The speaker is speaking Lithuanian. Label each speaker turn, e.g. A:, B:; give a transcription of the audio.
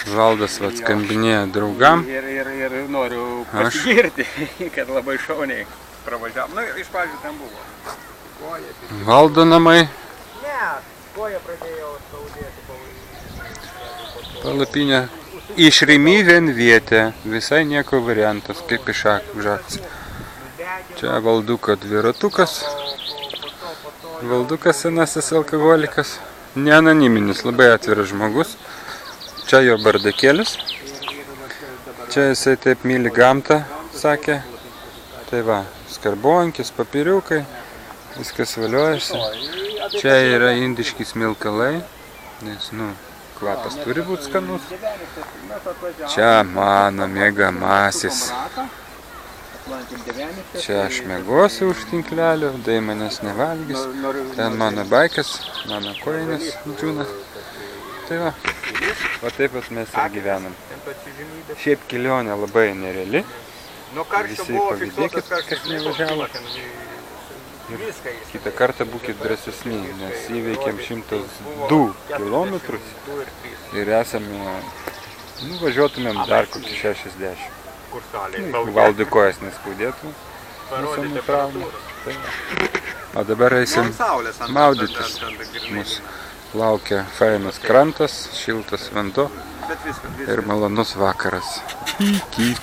A: Valdas skambinėja draugam.
B: Ir noriu pasigirti, kad labai šauniai pravažiavom. Nu, iš pradžių ten buvo.
A: Valdo namai.
B: Ne, koja pradėjau skaudėti.
A: Palapinė. Išrimi vienvietė. Visai nieko variantas, kaip iš Akžats. Čia Valduko dviratukas. Valdukas senasis alkoholikas. Neanoniminis, labai atviras žmogus. Čia jo bardakėlis. Čia jisai taip myli gamtą, sakė. Tai va, skarbonkis, papiriukai, viskas valiojasi. Čia yra indiški smilkalai, nes, kvapas turi būti skanus. Čia mano mėgamasis. Čia aš mėgosiu už tinklelio, tai manęs nevalgys. Ten mano baikas, mano kojinis džiūna. Tai va, taip pat mes ir gyvenam. Šiaip kelionė labai nereali. Visi pavydėkit, kas nevažiavo. Ir kitą kartą būkit drąsesni, nes įveikėm 102 kilometrus ir esame, važiuotumėm dar kokį 60. Valdui kojas nespaudėtų, visom traumų. O dabar eisim maudytis. Mūsų laukia fainas krantas, šiltas vanduo ir malonus vakaras. Iki.